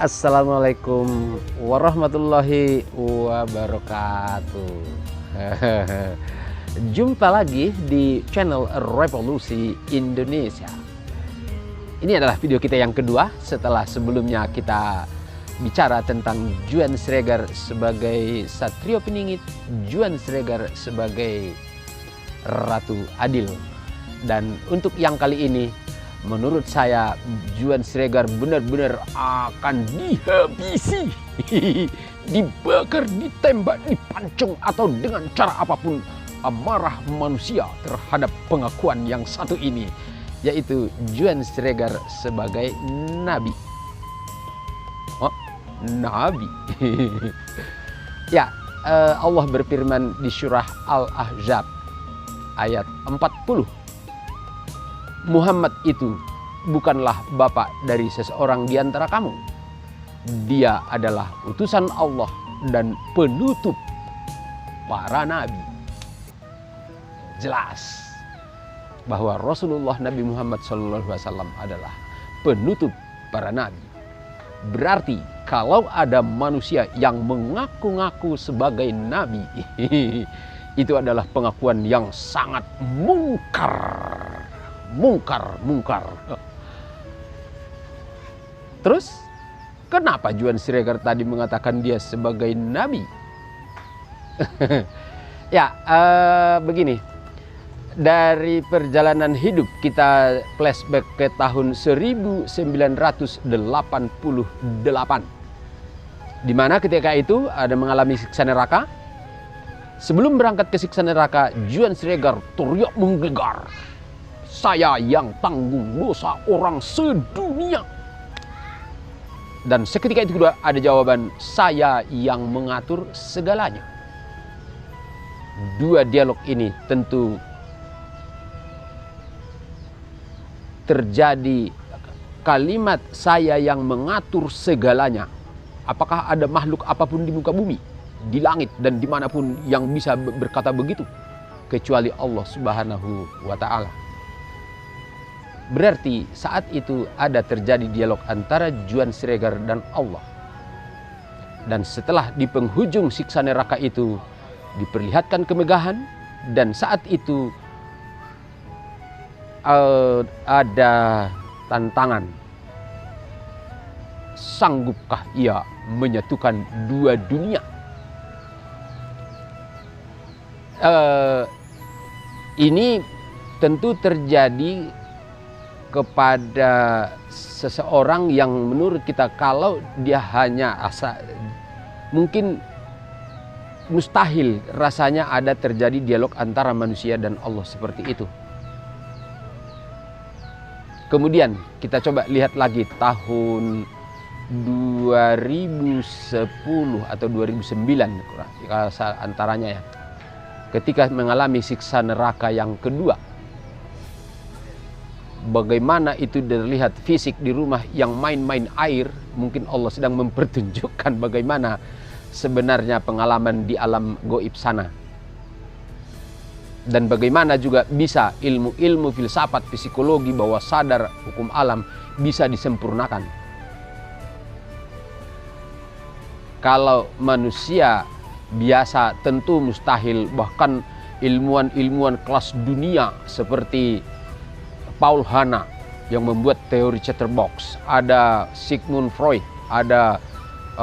Assalamualaikum warahmatullahi wabarakatuh. Jumpa lagi di channel Revolusi Indonesia. Ini adalah video kita yang kedua setelah sebelumnya kita bicara tentang Juan Sregar sebagai Satrio Peningit, Juan Sregar sebagai Ratu Adil. Dan untuk yang kali ini, menurut saya Juan Sregar benar-benar akan dihabisi, dibakar, ditembak, dipancung, atau dengan cara apapun amarah manusia terhadap pengakuan yang satu ini, yaitu Juan Sregar sebagai nabi. Oh, nabi. Ya, Allah berfirman di surah Al-Ahzab ayat 40. Muhammad itu bukanlah bapak dari seseorang di antara kamu. Dia adalah utusan Allah dan penutup para nabi. Jelas bahwa Rasulullah Nabi Muhammad SAW adalah penutup para nabi. Berarti kalau ada manusia yang mengaku-ngaku sebagai nabi, itu adalah pengakuan yang sangat mungkar. Mungkar. Terus kenapa Juan Sregar tadi mengatakan dia sebagai nabi? Ya, begini. Dari perjalanan hidup kita flashback ke tahun 1988, di mana ketika itu ada mengalami siksa neraka. Sebelum berangkat ke siksa neraka, Juan Sregar teriak menggelegar, "Saya yang tanggung dosa orang sedunia." Dan seketika itu juga ada jawaban, "Saya yang mengatur segalanya." Dua dialog ini tentu terjadi kalimat "saya yang mengatur segalanya". Apakah ada makhluk apapun di muka bumi, di langit dan dimanapun yang bisa berkata begitu kecuali Allah Subhanahu wa Ta'ala? Berarti saat itu ada terjadi dialog antara Juan Sregar dan Allah. Dan setelah di penghujung siksa neraka itu diperlihatkan kemegahan, dan saat itu ada tantangan. Sanggupkah ia menyatukan dua dunia? Ini tentu terjadi kepada seseorang yang menurut kita kalau dia hanya mungkin mustahil rasanya ada terjadi dialog antara manusia dan Allah seperti itu. Kemudian kita coba lihat lagi tahun 2010 atau 2009 antaranya ya, ketika mengalami siksa neraka yang kedua. Bagaimana itu terlihat fisik di rumah yang main-main air. Mungkin Allah sedang mempertunjukkan bagaimana sebenarnya pengalaman di alam goib sana. Dan bagaimana juga bisa ilmu-ilmu filsafat, psikologi, bawah sadar, hukum alam bisa disempurnakan. Kalau manusia biasa tentu mustahil, bahkan ilmuwan-ilmuwan kelas dunia seperti Paul Hanna yang membuat teori chatterbox, ada Sigmund Freud, ada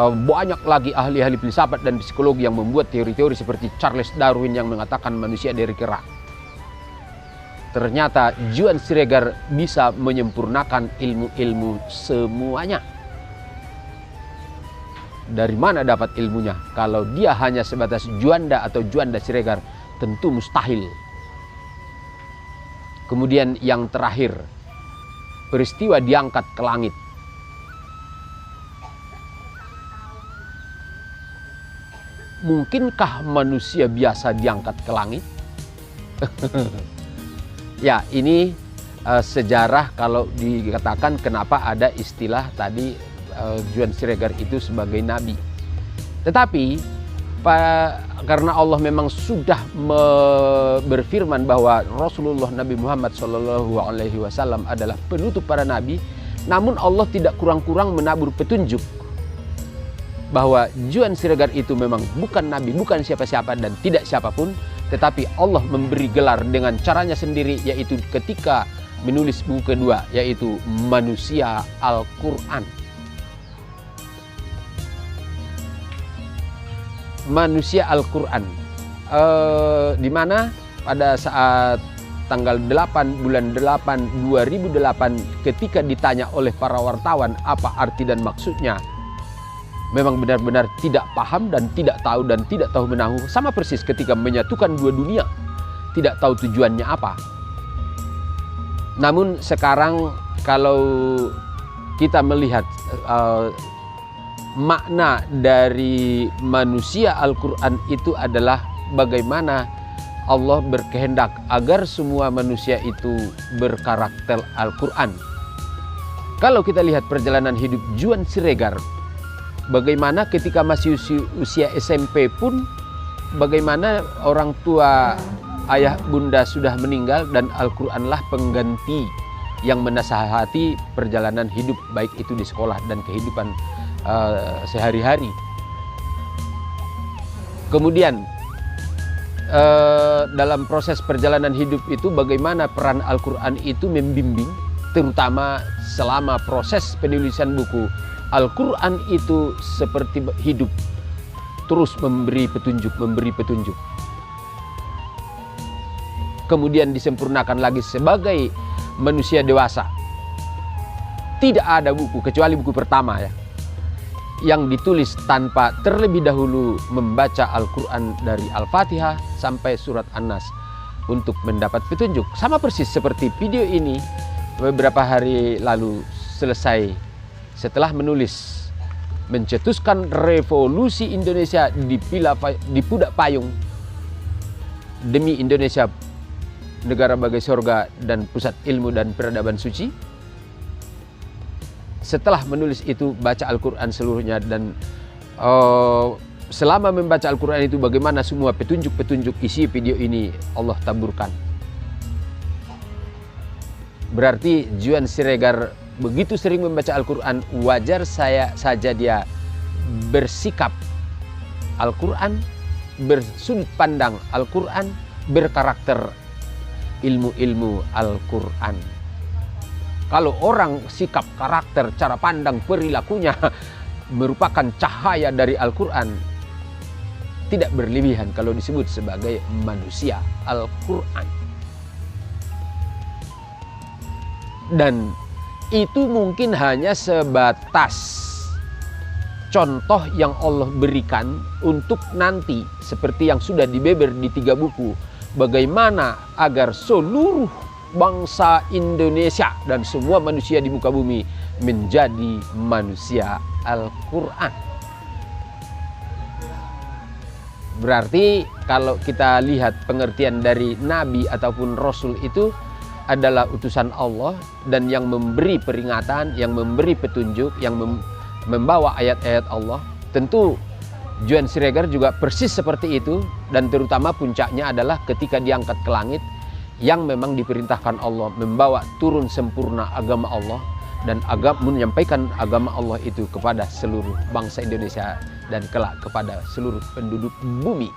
banyak lagi ahli-ahli filsafat dan psikologi yang membuat teori-teori seperti Charles Darwin yang mengatakan manusia dari kera. Ternyata Juan Sregar bisa menyempurnakan ilmu-ilmu semuanya. Dari mana dapat ilmunya? Kalau dia hanya sebatas Juanda atau Juanda Sregar, tentu mustahil. Kemudian yang terakhir, peristiwa diangkat ke langit. Mungkinkah manusia biasa diangkat ke langit? Ya, ini sejarah kalau dikatakan kenapa ada istilah tadi Juan Sregar itu sebagai nabi. Tetapi karena Allah memang sudah berfirman bahwa Rasulullah Nabi Muhammad SAW adalah penutup para nabi, Namun Allah tidak kurang-kurang menabur petunjuk bahwa Juan Siregar itu memang bukan nabi, bukan siapa-siapa dan tidak siapapun, tetapi Allah memberi gelar dengan caranya sendiri, yaitu ketika menulis buku kedua, yaitu Manusia Al-Quran. Manusia Al-Quran, di mana pada saat tanggal 8 bulan 8 2008 ketika ditanya oleh para wartawan apa arti dan maksudnya, memang benar-benar tidak paham dan tidak tahu menahu, sama persis ketika menyatukan dua dunia, tidak tahu tujuannya apa. Namun sekarang kalau kita melihat makna dari Manusia Al-Quran itu adalah bagaimana Allah berkehendak agar semua manusia itu berkarakter Al-Quran. Kalau kita lihat perjalanan hidup Juan Siregar, bagaimana ketika masih usia SMP pun, bagaimana orang tua ayah bunda sudah meninggal dan Al-Quranlah pengganti yang menasihati perjalanan hidup, baik itu di sekolah dan kehidupan sehari-hari. Kemudian dalam proses perjalanan hidup itu bagaimana peran Al-Quran itu membimbing, terutama selama proses penulisan buku. Al-Quran itu seperti hidup, terus memberi petunjuk. Kemudian disempurnakan lagi sebagai manusia dewasa. Tidak ada buku kecuali buku pertama ya, yang ditulis tanpa terlebih dahulu membaca Al-Quran dari Al-Fatihah sampai surat An-Nas untuk mendapat petunjuk. Sama persis seperti video ini beberapa hari lalu selesai setelah menulis, mencetuskan revolusi Indonesia di pudak payung demi Indonesia, negara bagai surga dan pusat ilmu dan peradaban suci. Setelah menulis itu, baca Al-Quran seluruhnya, dan selama membaca Al-Quran itu bagaimana semua petunjuk-petunjuk isi video ini Allah taburkan. Berarti Juan Siregar begitu sering membaca Al-Quran, wajar saja dia bersikap Al-Quran, bersudut pandang Al-Quran, berkarakter ilmu-ilmu Al-Quran. Kalau orang sikap, karakter, cara pandang, perilakunya merupakan cahaya dari Al-Quran, tidak berlebihan kalau disebut sebagai manusia Al-Quran. Dan itu mungkin hanya sebatas contoh yang Allah berikan untuk nanti, seperti yang sudah dibeber di 3 buku, bagaimana agar seluruh bangsa Indonesia dan semua manusia di muka bumi menjadi manusia Al-Quran. Berarti kalau kita lihat pengertian dari Nabi ataupun Rasul itu adalah utusan Allah dan yang memberi peringatan, yang memberi petunjuk, yang membawa ayat-ayat Allah. Tentu Juan Siregar juga persis seperti itu, dan terutama puncaknya adalah ketika diangkat ke langit, yang memang diperintahkan Allah membawa turun sempurna agama Allah dan menyampaikan agama Allah itu kepada seluruh bangsa Indonesia dan kelak kepada seluruh penduduk bumi.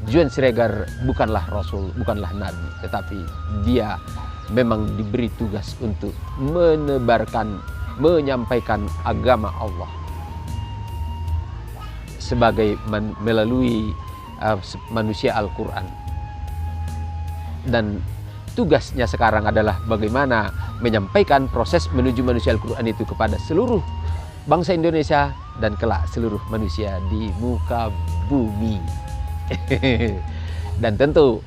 Juan Siregar bukanlah Rasul, bukanlah Nabi, tetapi dia memang diberi tugas untuk menebarkan, menyampaikan agama Allah sebagai melalui manusia Al-Quran. Dan tugasnya sekarang adalah bagaimana menyampaikan proses menuju manusia Al-Quran itu kepada seluruh bangsa Indonesia dan kelak seluruh manusia di muka bumi. Dan tentu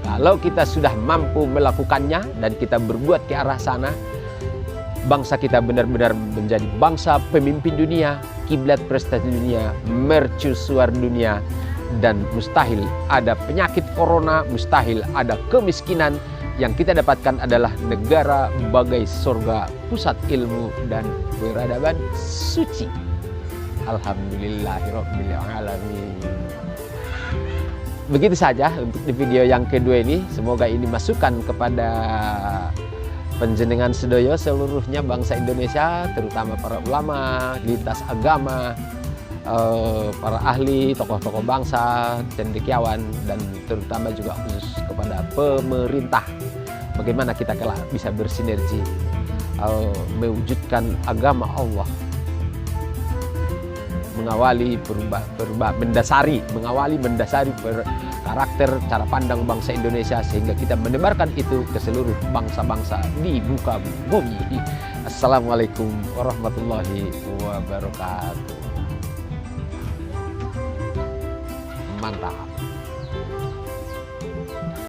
kalau kita sudah mampu melakukannya dan kita berbuat ke arah sana, bangsa kita benar-benar menjadi bangsa pemimpin dunia, kiblat prestasi dunia, mercusuar dunia. Dan mustahil ada penyakit corona, mustahil ada kemiskinan. Yang kita dapatkan adalah negara bagai surga, pusat ilmu dan peradaban suci. Alhamdulillahirabbil alamin. Begitu saja untuk di video yang kedua ini. Semoga ini masukan kepada panjenengan sedaya seluruhnya bangsa Indonesia, terutama para ulama, lintas agama, para ahli, tokoh-tokoh bangsa, cendekiawan, dan terutama juga khusus kepada pemerintah. Bagaimana kita kelak bisa bersinergi mewujudkan agama Allah, mengawali mendasari karakter cara pandang bangsa Indonesia, sehingga kita menebarkan itu ke seluruh bangsa-bangsa di muka bumi. Assalamualaikum warahmatullahi wabarakatuh. Mantap.